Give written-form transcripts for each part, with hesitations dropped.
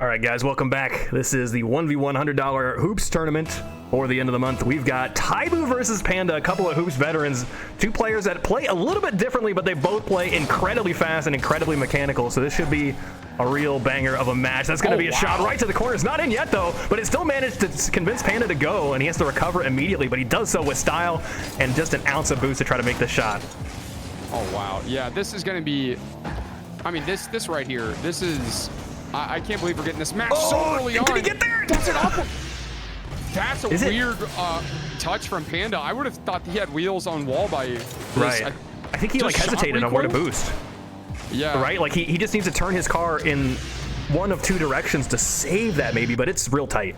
All right, guys, welcome back. This is the 1v1 $100 hoops tournament for the end of the month. We've got Tybu versus Panda, a couple of hoops veterans, two players that play a little bit differently, but they both play incredibly fast and incredibly mechanical. So this should be a real banger of a match. That's going to be a shot right to the corner. It's not in yet, though, but it still managed to convince Panda to go, and he has to recover immediately, but he does so with style and just an ounce of boost to try to make the shot. Oh, wow. Yeah, this is going to be... I mean, this right here, this is... I can't believe we're getting this match so early on. Did he get there? That's an awful... That's a weird touch from Panda. I would have thought he had wheels on wall by this. Right. I think he like hesitated on where to boost. Yeah. Right? Like he just needs to turn his car in one of two directions to save that maybe, but it's real tight.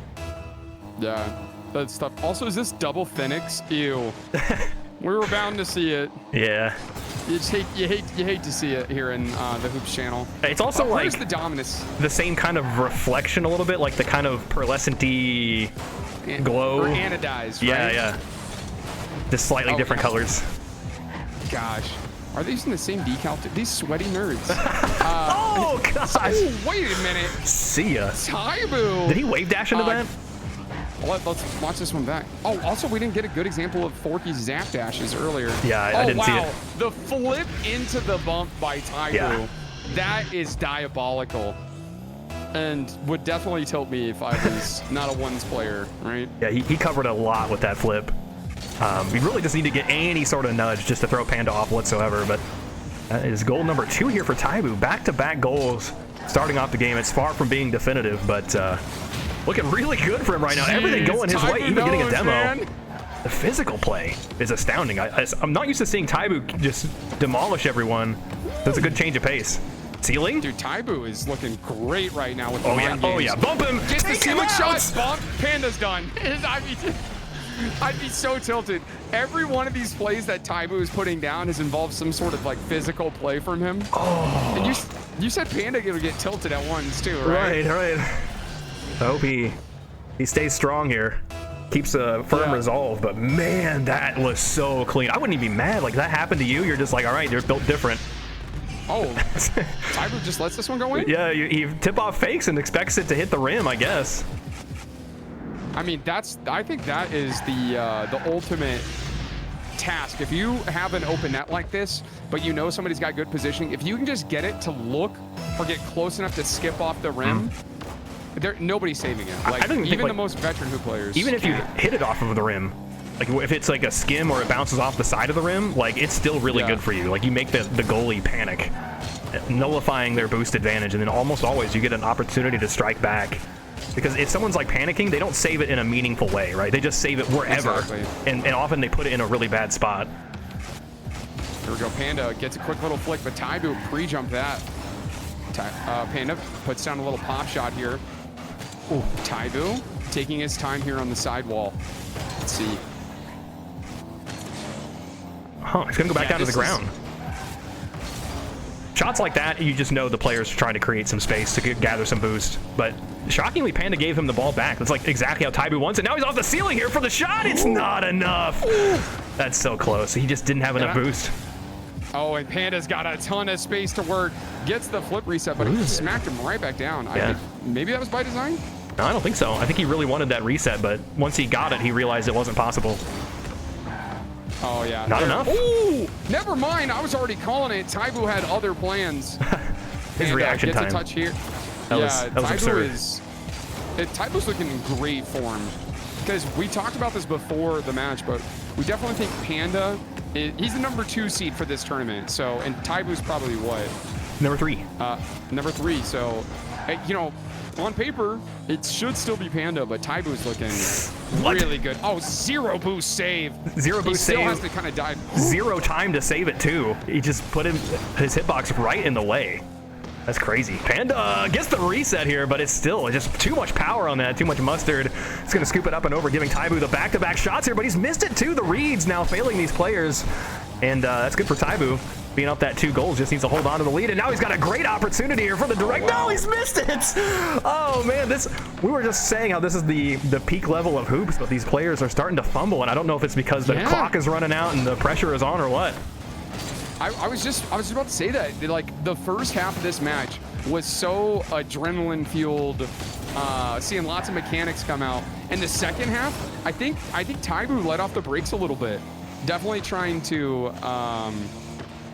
Yeah. That stuff. Also, is this double Phoenix? Ew. We were bound to see it. Yeah. You hate to see it here in the Hoops channel. It's also like the dominance. The same kind of reflection a little bit, like the kind of pearlescent-y glow. Or anodized, yeah, right? Yeah. Just slightly different colors. Gosh. Are they using the same decal? These sweaty nerds. Oh, gosh. Oh, wait a minute. See ya. Tybu. Did he wave dash into that? Let's watch this one back. Oh, also, we didn't get a good example of Forky's zap dashes earlier. Yeah, I didn't see it. The flip into the bump by Tybu. Yeah. That is diabolical. And would definitely tilt me if I was not a ones player, right? Yeah, he covered a lot with that flip. We really just need to get any sort of nudge just to throw Panda off whatsoever, but that is goal number 2 here for Tybu. Back-to-back goals starting off the game. It's far from being definitive, but looking really good for him right now. Everything going his way, even getting a demo. Man. The physical play is astounding. I'm not used to seeing Tybu just demolish everyone. That's a good change of pace. Ceiling? Dude, Tybu is looking great right now with the Oh yeah, bump him! Get the ceiling shot, bump, Panda's done. I'd be so tilted. Every one of these plays that Tybu is putting down has involved some sort of like physical play from him. Oh. And you said Panda would get tilted at ones too, right? Right. I hope he stays strong here. Keeps a firm resolve, but man, that was so clean. I wouldn't even be mad. Like, that happened to you, you're just like, all right, they're built different. Oh, Tybu just lets this one go in? Yeah, he tip-off fakes and expects it to hit the rim, I guess. I mean, I think that is the ultimate task. If you have an open net like this, but you know somebody's got good positioning, if you can just get it to look or get close enough to skip off the rim, nobody's saving it. Like, even the most veteran hoop players. Even if you hit it off of the rim, like if it's like a skim or it bounces off the side of the rim, like it's still really good for you. Like you make the goalie panic, nullifying their boost advantage, and then almost always you get an opportunity to strike back. Because if someone's like panicking, they don't save it in a meaningful way, right? They just save it wherever, and often they put it in a really bad spot. Here we go, Panda gets a quick little flick, but Tybu pre-jump that. Panda puts down a little pop shot here. Ooh. Tybu taking his time here on the sidewall. Let's see. Huh, he's gonna go back down to the ground. Shots like that, you just know the player's trying to create some space to gather some boost. But shockingly, Panda gave him the ball back. That's like exactly how Tybu wants it. Now he's off the ceiling here for the shot. It's not enough. That's so close. He just didn't have enough boost. Oh, and Panda's got a ton of space to work. Gets the flip reset, but he smacked him right back down. Yeah. Maybe that was by design? No, I don't think so. I think he really wanted that reset, but once he got it, he realized it wasn't possible. Oh, yeah. Not enough. Ooh, never mind. I was already calling it. Tybu had other plans. His reaction time. Gets a touch here. That was absurd. Tybu's looking in great form. Because we talked about this before the match, but we definitely think Panda, he's the number 2 seed for this tournament. So, and Tybu's probably what? Number 3. Number 3. So, you know, on paper, it should still be Panda, but Tybu's looking really good. Oh, 0 boost save. 0 boost save. He still has to kind of dive. 0 time to save it, too. He just put his hitbox right in the way. That's crazy. Panda gets the reset here, but it's still just too much power on that, too much mustard. It's going to scoop it up and over, giving Tybu the back-to-back shots here, but he's missed it, too. The reads now failing these players, and that's good for Tybu. Being up that 2 goals, just needs to hold on to the lead, and now he's got a great opportunity here for the direct. No, he's missed it. Oh man, we were just saying how this is the peak level of hoops, but these players are starting to fumble, and I don't know if it's because the clock is running out and the pressure is on or what. I was about to say that, like, the first half of this match was so adrenaline fueled, seeing lots of mechanics come out. In the second half, I think tybu let off the brakes a little bit. Definitely trying to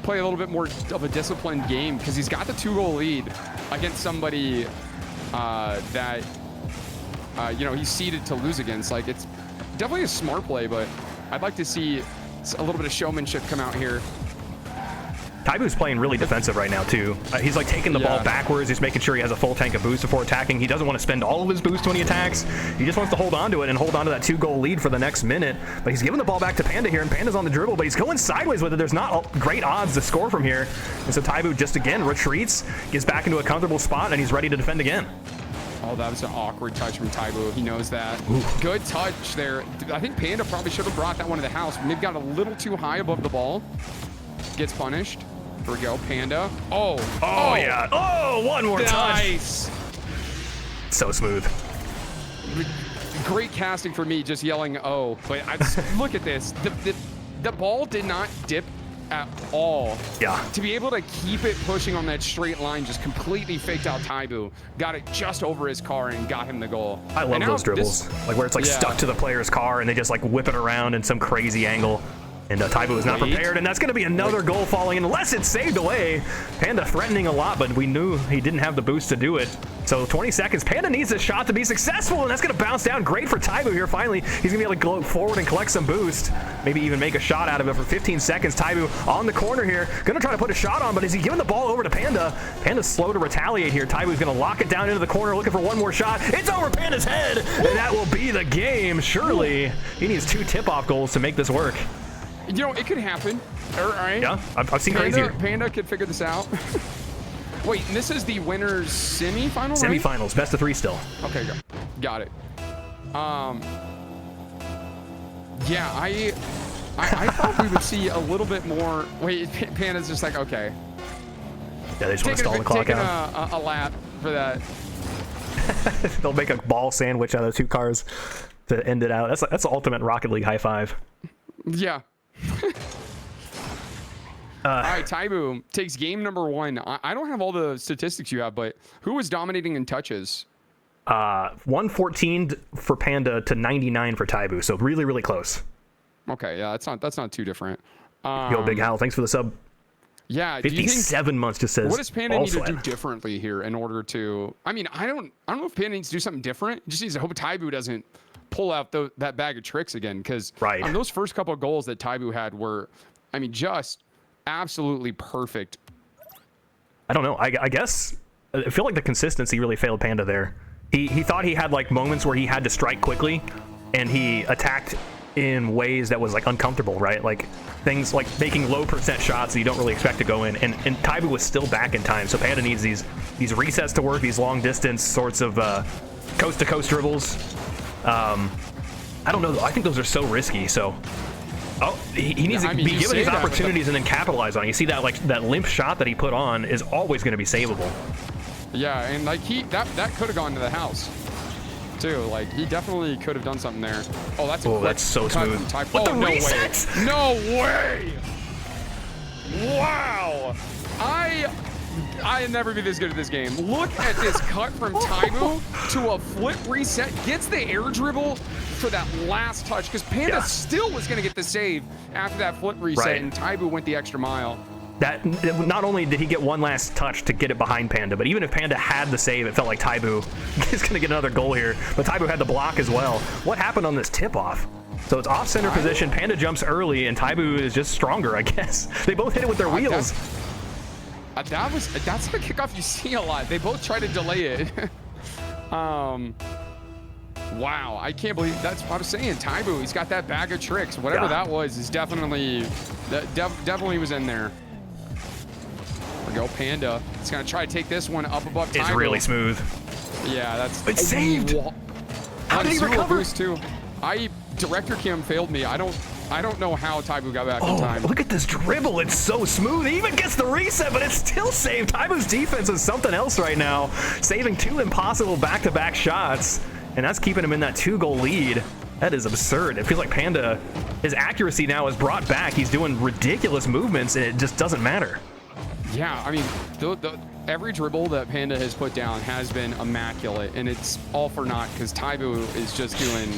play a little bit more of a disciplined game, because he's got the 2-goal lead against somebody that you know, he's seeded to lose against. Like, it's definitely a smart play, but I'd like to see a little bit of showmanship come out here. tybu's playing really defensive right now, too. He's like taking the ball backwards. He's making sure he has a full tank of boost before attacking. He doesn't want to spend all of his boost when he attacks. He just wants to hold on to it and hold on to that 2-goal lead for the next minute. But he's giving the ball back to Panda here, and Panda's on the dribble, but he's going sideways with it. There's not great odds to score from here. And so tybu just again retreats, gets back into a comfortable spot, and he's ready to defend again. Oh, that was an awkward touch from tybu. He knows that. Ooh. Good touch there. I think Panda probably should have brought that one to the house. Maybe got a little too high above the ball. Gets punished. Here we go, Panda. Oh, yeah. Oh, one more touch. Nice. So smooth. Great casting for me, just yelling, oh. But look at this. The ball did not dip at all. Yeah. To be able to keep it pushing on that straight line, just completely faked out tybu. Got it just over his car and got him the goal. I love those dribbles. Like where it's like stuck to the player's car and they just like whip it around in some crazy angle. And tybu is not prepared, and that's going to be another goal falling in, unless it's saved away. Panda threatening a lot, but we knew he didn't have the boost to do it. So 20 seconds. Panda needs a shot to be successful, and that's going to bounce down. Great for tybu here. Finally, he's going to be able to go forward and collect some boost. Maybe even make a shot out of it for 15 seconds. tybu on the corner here. Going to try to put a shot on, but is he giving the ball over to Panda? Panda's slow to retaliate here. tybu's going to lock it down into the corner, looking for one more shot. It's over Panda's head, and that will be the game. Surely, he needs 2 tip-off goals to make this work. You know, it could happen. All right. Yeah, I've seen crazier. Panda could figure this out. Wait, and this is the winner's semifinal, right? Semifinals, best of 3 still. Okay, got it. Yeah, I thought we would see a little bit more. Wait, Panda's just like, okay. Yeah, they just want to stall the clock out. A lap for that. They'll make a ball sandwich out of 2 cars to end it out. That's the ultimate Rocket League high five. Yeah. All right, tybu takes game number 1. I don't have all the statistics you have, but who was dominating in touches? 114 for Panda to 99 for tybu, so really, really close. Okay, yeah, that's not too different. Yo, Big Hal, thanks for the sub. Yeah, 57 months just says. What does Panda need to do differently here in order to? I mean, I don't know if Panda needs to do something different. He just needs to hope tybu doesn't pull out that bag of tricks again, because those first couple of goals that tybu had were, I mean, just absolutely perfect. I don't know. I guess I feel like the consistency really failed Panda there. He thought he had like moments where he had to strike quickly, and he attacked in ways that was like uncomfortable, right? Like things like making low % shots that you don't really expect to go in, and tybu was still back in time. So Panda needs these resets to work, these long distance sorts of coast to coast dribbles. I don't know though. I think those are so risky. So, he needs to be given these opportunities and then capitalize on it. You see that that limp shot that he put on is always going to be savable. Yeah, and like that could have gone to the house too. Like he definitely could have done something there. Oh, that's so smooth. What the reset? No way! Wow! I'd never be this good at this game. Look at this cut from tybu to a flip reset. Gets the air dribble for that last touch, because Panda still was going to get the save after that flip reset, and tybu went the extra mile. That not only did he get one last touch to get it behind Panda, but even if Panda had the save, it felt like tybu is going to get another goal here. But tybu had the block as well. What happened on this tip-off? So it's off-center position. Panda jumps early, and tybu is just stronger, I guess. They both hit it with their wheels. That's the kickoff you see a lot. They both try to delay it. Wow, I can't believe that's what I was saying. tybu, he's got that bag of tricks. Whatever that was is definitely was in there. There we go, Panda. He's gonna try to take this one up above tybu. It's really smooth. Yeah, it's saved. How did he recover? Boost too. Director Kim failed me. I don't know how tybu got back in time. Look at this dribble. It's so smooth. He even gets the reset, but it's still saved. tybu's defense is something else right now. Saving 2 impossible back-to-back shots, and that's keeping him in that 2-goal lead. That is absurd. It feels like Panda, his accuracy now is brought back. He's doing ridiculous movements, and it just doesn't matter. Yeah, I mean, every dribble that Panda has put down has been immaculate, and it's all for naught because tybu is just doing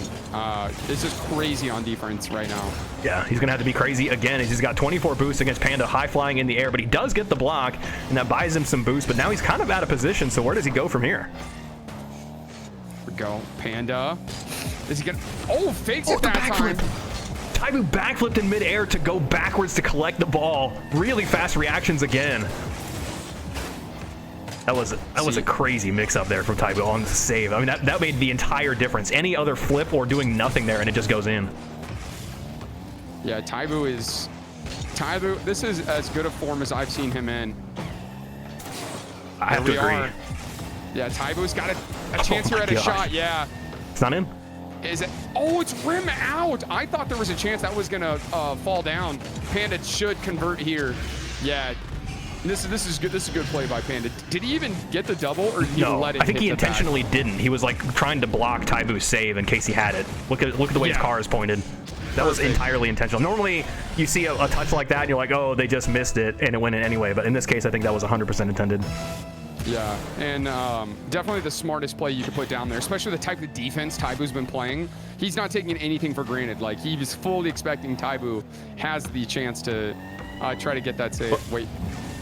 it's just crazy on defense right now. Yeah, he's gonna have to be crazy again. He's got 24 boosts against Panda, high flying in the air, but he does get the block, and that buys him some boost. But now he's kind of out of position. So where does he go from here? Here we go, Panda. Is he gonna? Oh, fakes it that time. tybu backflipped in midair to go backwards to collect the ball. Really fast reactions again. That was a crazy mix-up there from tybu on the save. I mean, that made the entire difference. Any other flip or doing nothing there, and it just goes in. Yeah, tybu, this is as good a form as I've seen him in. I have to agree. Yeah, tybu's got a chance here at a shot, yeah. It's not in? Is it? Oh, it's rim out. I thought there was a chance that was gonna fall down. Panda should convert here. Yeah. This is good. This is a good play by Panda. Did he even get the double, or did he let it? I think he intentionally didn't. He was like trying to block tybu's save in case he had it. Look at the way his car is pointed. That was entirely intentional. Normally, you see a touch like that, and you're like, oh, they just missed it, and it went in anyway. But in this case, I think that was 100% intended. Yeah, and definitely the smartest play you could put down there, especially the type of defense tybu's been playing. He's not taking anything for granted. Like, he was fully expecting tybu has the chance to try to get that save. Wait.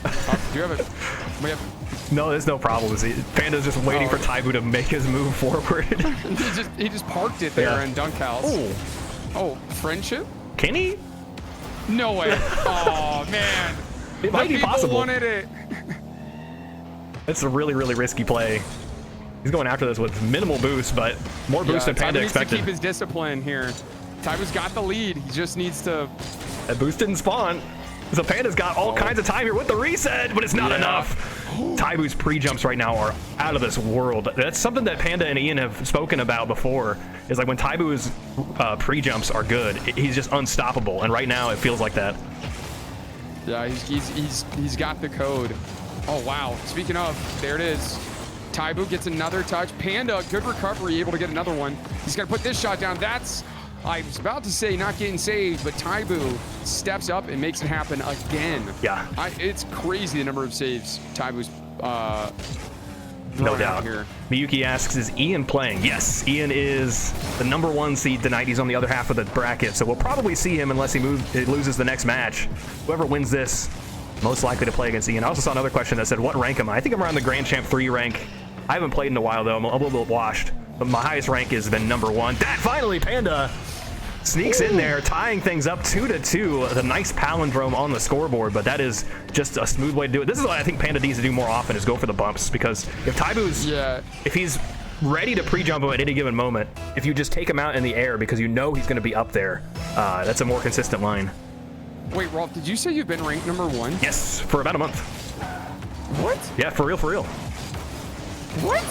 Do you have it? No, there's no problem. Panda's just waiting for tybu to make his move forward. he just parked it there in dunk house. Oh, friendship? Can he? No way. Oh man. It might be possible. Wanted it. It's a really, really risky play. He's going after this with minimal boost, but more boost than Panda expected. Needs to keep his discipline here. tybu's got the lead. He just needs to. That boost didn't spawn. So Panda's got all kinds of time here with the reset, but it's not enough. tybu's pre-jumps right now are out of this world. That's something that Panda and Ian have spoken about before, is like when tybu's pre-jumps are good, he's just unstoppable, and right now it feels like that. Yeah, he's got the code. Oh wow, speaking of, there it is. tybu gets another touch. Panda, good recovery, able to get another one. He's gonna put this shot down. I was about to say not getting saved, but tybu steps up and makes it happen again. Yeah. It's crazy the number of saves tybu's no doubt. Here. Miyuki asks, is Ian playing? Yes, Ian is the #1 seed tonight. He's on the other half of the bracket, so we'll probably see him unless he loses the next match. Whoever wins this, most likely to play against Ian. I also saw another question that said, what rank am I? I think I'm around the Grand Champ 3 rank. I haven't played in a while, though. I'm a little bit washed. But my highest rank has been #1. That finally, Panda sneaks in there, tying things up 2-2. The nice palindrome on the scoreboard, but that is just a smooth way to do it. This is what I think Panda needs to do more often, is go for the bumps, because if tybu's, if he's ready to pre-jump him at any given moment, if you just take him out in the air because you know he's going to be up there, that's a more consistent line. Wait, Rolf, did you say you've been ranked #1? Yes, for about a month. What? Yeah, for real, for real. What?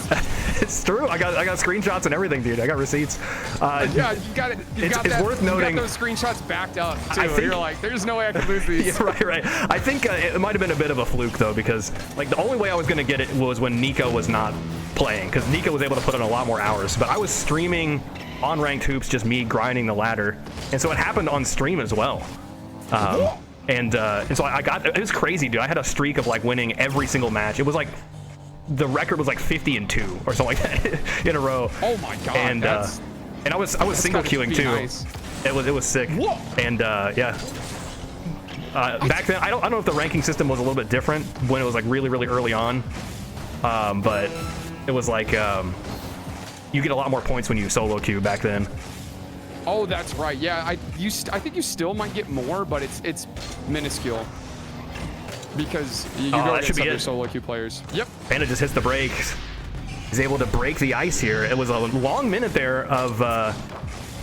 It's true. I got screenshots and everything, dude. I got receipts. Yeah, you got it. It's worth noting. You got those screenshots backed up too. You're like, there's no way I could lose these. Yeah, right. I think it might have been a bit of a fluke though, because like the only way I was gonna get it was when Nico was not playing, because Nico was able to put in a lot more hours. But I was streaming on ranked hoops, just me grinding the ladder, and so it happened on stream as well. And so I got, it was crazy, dude. I had a streak of like winning every single match. It was like, the record was like 50-2 or something like that in a row. Oh my god! And I was single queuing too. Nice. It was sick. Whoa. And yeah. Back then, I don't know if the ranking system was a little bit different when it was like really early on, but it was like you get a lot more points when you solo queue back then. Oh, that's right. Yeah, I think you still might get more, but it's minuscule. Because you go against other solo queue players. Yep. Panda just hits the brakes. He's able to break the ice here. It was a long minute there of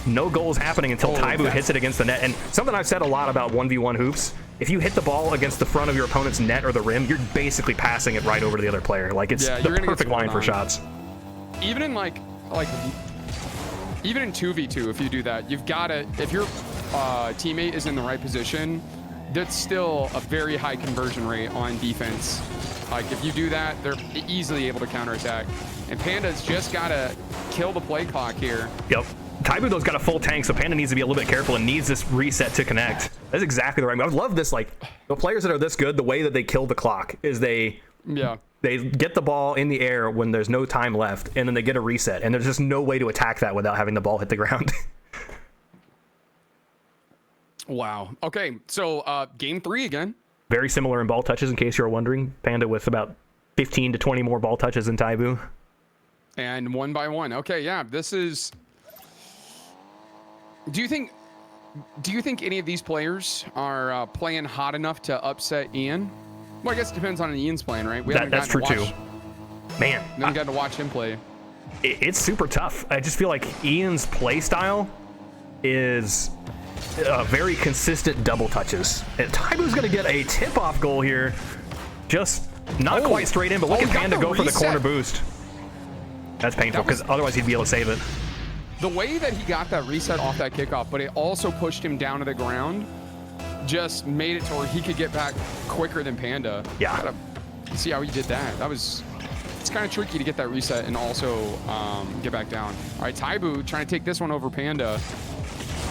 no goals happening until tybu hits it against the net. And something I've said a lot about 1v1 hoops, if you hit the ball against the front of your opponent's net or the rim, you're basically passing it right over to the other player. Like, it's the perfect line for shots. Even in even in 2v2, if you do that, you've got to, if your teammate is in the right position, that's still a very high conversion rate on defense. Like, if you do that, they're easily able to counterattack. And Panda's just got to kill the play clock here. Yep. tybu, though's got a full tank, so Panda needs to be a little bit careful and needs this reset to connect. That's exactly the right move. I love this, like, the players that are this good, the way that they kill the clock is they They get the ball in the air when there's no time left, and then they get a reset, and there's just no way to attack that without having the ball hit the ground. Wow. Okay, so game 3 again. Very similar in ball touches, in case you were wondering. Panda with about 15 to 20 more ball touches than tybu. And 1 by 1. Okay, yeah, this is... Do you think any of these players are playing hot enough to upset Ian? Well, I guess it depends on Ian's playing, right? That's true, too. Man. We haven't gotten to watch him play. It's super tough. I just feel like Ian's play style is very consistent double touches. And tybu's going to get a tip-off goal here. Just not quite straight in, but look at Panda go for the corner boost. That's painful, because otherwise he'd be able to save it. The way that he got that reset off that kickoff, but it also pushed him down to the ground, just made it to where he could get back quicker than Panda. Yeah. Gotta see how he did that. It's kind of tricky to get that reset and also get back down. All right, tybu trying to take this one over Panda.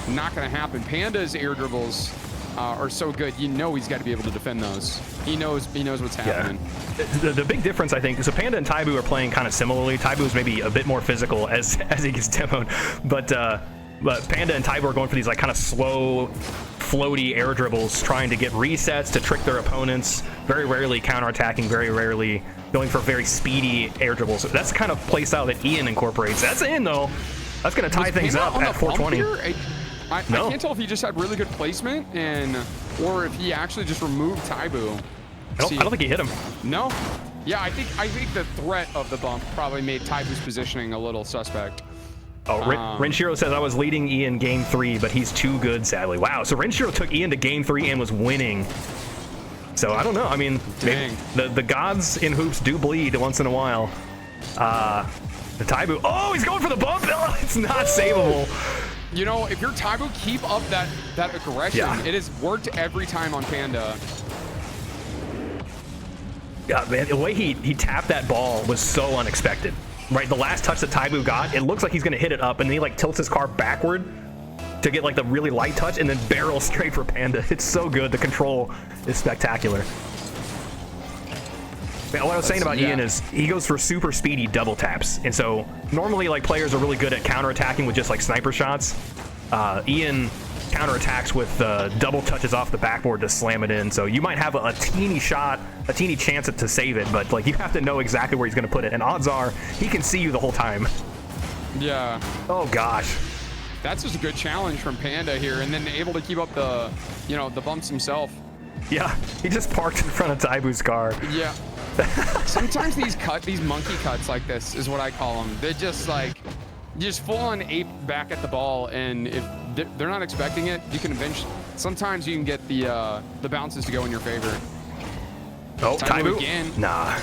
Not going to happen. Panda's air dribbles are so good. You know he's got to be able to defend those. He knows what's happening. Yeah. The big difference, I think, so Panda and tybu are playing kind of similarly. Tybu is maybe a bit more physical as he gets demoed, but Panda and tybu are going for these like kind of slow, floaty air dribbles, trying to get resets to trick their opponents. Very rarely counterattacking. Very rarely going for very speedy air dribbles. That's the kind of play style that Ian incorporates. That's in though. That's going to tie things up at 420. I can't tell if he just had really good placement or if he actually just removed tybu. I don't think he hit him. No? Yeah, I think the threat of the bump probably made tybu's positioning a little suspect. Oh, Renshiro says, I was leading Ian game 3, but he's too good, sadly. Wow, so Renshiro took Ian to game 3 and was winning. So I don't know. I mean, the gods in hoops do bleed once in a while. The tybu. Oh, he's going for the bump. Oh, it's not savable. You know, if you're tybu, keep up that aggression. Yeah. It has worked every time on Panda. Yeah, man, the way he tapped that ball was so unexpected. Right, the last touch that tybu got, it looks like he's going to hit it up, and then he like tilts his car backward to get like the really light touch, and then barrel straight for Panda. It's so good. The control is spectacular. Man, what I was saying about Ian is he goes for super speedy double taps, and so normally like players are really good at counterattacking with just like sniper shots. Ian counterattacks with double touches off the backboard to slam it in, so you might have a teeny shot, a teeny chance to save it, but like you have to know exactly where he's going to put it, and odds are he can see you the whole time. Yeah. Oh gosh. That's just a good challenge from Panda here, and then able to keep up the bumps himself. Yeah, he just parked in front of tybu's car. Yeah. Sometimes these monkey cuts like this is what I call them. They're just like, just full on ape back at the ball, and if they're not expecting it, you can eventually. Sometimes you can get the bounces to go in your favor. Oh, tybu again. Nah,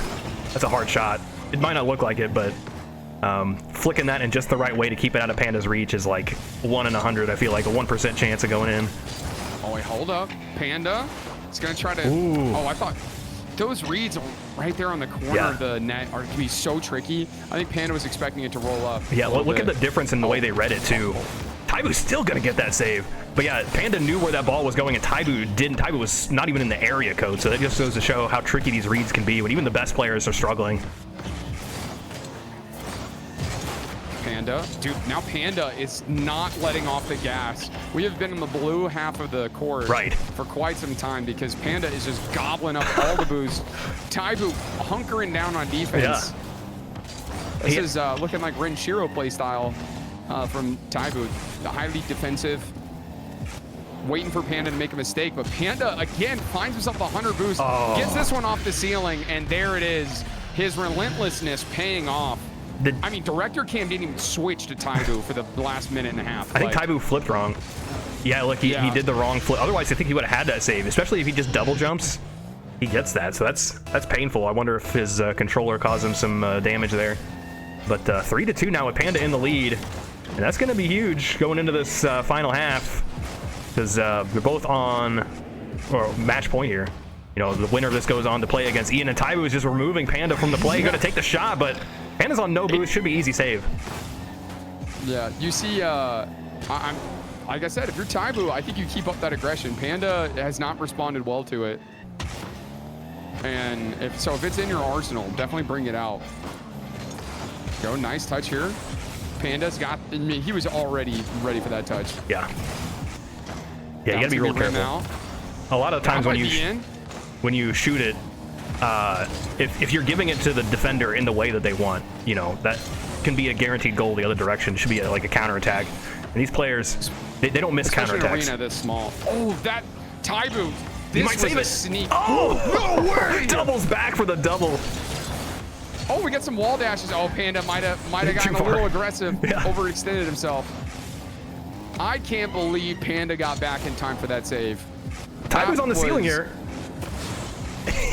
that's a hard shot. It might not look like it, but flicking that in just the right way to keep it out of Panda's reach is like 1 in 100. I feel like a 1% chance of going in. Oh wait, hold up, Panda. It's gonna try to. Ooh. Oh, I thought those reads right there on the corner of the net are gonna be so tricky. I think Panda was expecting it to roll up. Yeah, look at the difference in the way they read it too. tybu's still gonna get that save, but yeah, Panda knew where that ball was going, and tybu didn't. Tybu was not even in the area code, so that just goes to show how tricky these reads can be when even the best players are struggling. Panda, dude, now Panda is not letting off the gas. We have been in the blue half of the court for quite some time because Panda is just gobbling up all the boost. tybu hunkering down on defense. Yeah. This is looking like Renshiro play style from tybu. The highly defensive, waiting for Panda to make a mistake, but Panda again finds himself 100 boost, gets this one off the ceiling, and there it is. His relentlessness paying off. I mean, Director Cam didn't even switch to tybu for the last minute and a half. I think tybu flipped wrong. Yeah, look, he did the wrong flip. Otherwise, I think he would have had that save, especially if he just double jumps. He gets that, so that's painful. I wonder if his controller caused him some damage there. But 3-2 now with Panda in the lead, and that's going to be huge going into this final half because they're both on match point here. You know, the winner of this goes on to play against Ian, and tybu is just removing Panda from the play. Going to take the shot, but Panda's on no boost. Should be easy save. Yeah, you see, I'm like I said, if you're tybu, I think you keep up that aggression. Panda has not responded well to it. And if it's in your arsenal, definitely bring it out. Go, nice touch here. Panda's got, I mean, he was already ready for that touch. Yeah. Yeah, you gotta be real careful. Now. A lot of times when you shoot it, if you're giving it to the defender in the way that they want, you know, that can be a guaranteed goal the other direction. It should be like a counterattack. And these players, they don't miss counterattacks. Especially an arena this small. Oh, that tybu. This might save it. Sneak. Oh, no way! Doubles back for the double. Oh, we got some wall dashes. Oh, Panda might have gotten a little aggressive, overextended himself. I can't believe Panda got back in time for that save. tybu's on the ceiling here.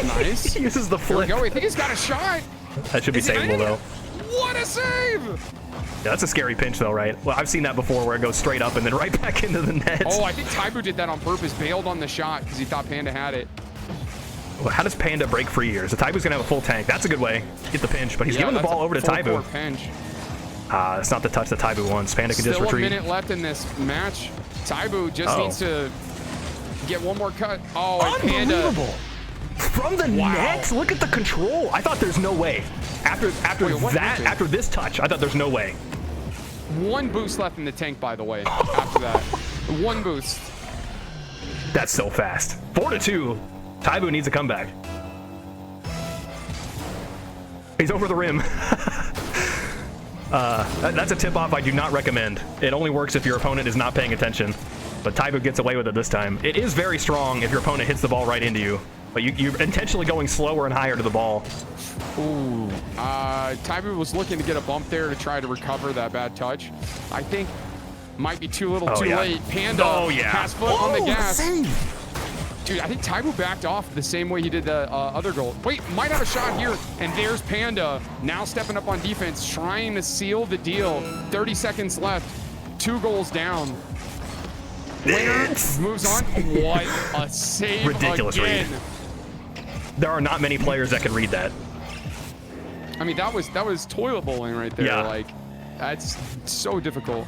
Nice. He uses the flip. Here we go. I think he's got a shot. That should be savable, though. What a save! Yeah, that's a scary pinch, though, right? Well, I've seen that before where it goes straight up and then right back into the net. Oh, I think tybu did that on purpose. Bailed on the shot because he thought Panda had it. Well, how does Panda break free here? So tybu's going to have a full tank. That's a good way. Get the pinch, but he's giving the ball over to tybu. Pinch. It's not the touch that tybu wants. Panda can just retreat. Still a minute left in this match. tybu just needs to get one more cut. Oh, and unbelievable. Panda. From the net? Look at the control. I thought there's no way. After this touch, I thought there's no way. One boost left in the tank, by the way, after that. One boost. That's so fast. 4-2. tybu needs a comeback. He's over the rim. That's a tip-off I do not recommend. It only works if your opponent is not paying attention. But tybu gets away with it this time. It is very strong if your opponent hits the ball right into you. But you're intentionally going slower and higher to the ball. Ooh. tybu was looking to get a bump there to try to recover that bad touch. I think might be too late. Panda has foot on the gas. Dude, I think tybu backed off the same way he did the other goal. Wait, might have a shot here. And there's Panda now stepping up on defense, trying to seal the deal. 30 seconds left. 2 goals down. Winner moves on. What a save. Ridiculous again. read. There are not many players that can read that. I mean, that was toilet bowling right there. Yeah. Like, that's so difficult.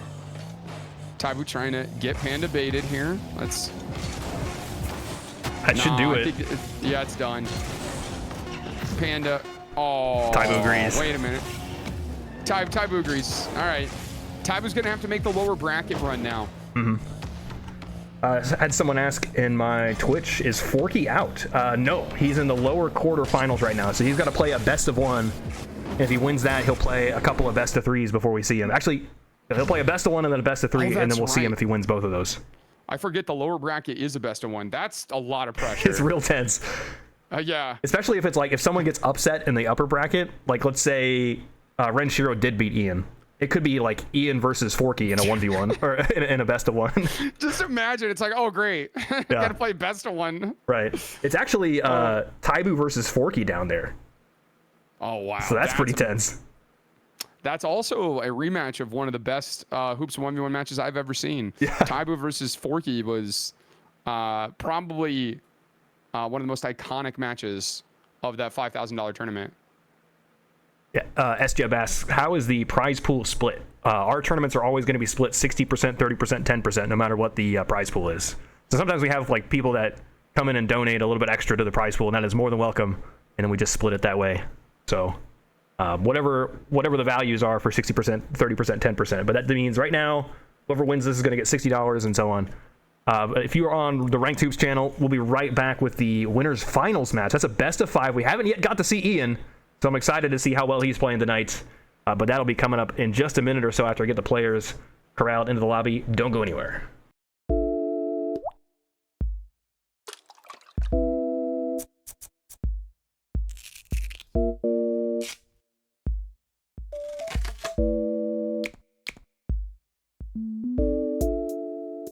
tybu trying to get Panda baited here. Let's. That should do it. Yeah, it's done. Panda. Oh. tybu agrees. Wait a minute. tybu agrees. All right. tybu's gonna have to make the lower bracket run now. Mm-hmm. I had someone ask in my Twitch, is Forky out? No, he's in the lower quarterfinals right now, so he's got to play a best of 1. If he wins that, he'll play a couple of best of 3s before we see him. Actually, he'll play a best of 1 and then a best of 3, and then we'll see him if he wins both of those. I forget the lower bracket is a best of 1. That's a lot of pressure. It's real tense. Yeah. Especially if it's like, if someone gets upset in the upper bracket, like let's say Renshiro did beat Ian. It could be like Ian versus Forky in a 1v1 or in a best of 1. Just imagine, it's like, oh great, gotta play best of 1. Right. It's actually tybu versus Forky down there. Oh wow. So that's pretty tense. That's also a rematch of one of the best Hoops 1v1 matches I've ever seen. Yeah. tybu versus Forky was probably one of the most iconic matches of that $5,000 tournament. Yeah, SJeb asks, how is the prize pool split? Our tournaments are always going to be split 60%, 30%, 10%, no matter what the prize pool is. So sometimes we have like people that come in and donate a little bit extra to the prize pool, and that is more than welcome. And then we just split it that way. So whatever the values are for 60%, 30%, 10%. But that means right now, whoever wins this is going to get $60 and so on. But if you are on the Ranked Hoops channel, we'll be right back with the winners finals match. That's a best of 5. We haven't yet got to see Ian. So I'm excited to see how well he's playing tonight. But that'll be coming up in just a minute or so after I get the players corralled into the lobby. Don't go anywhere.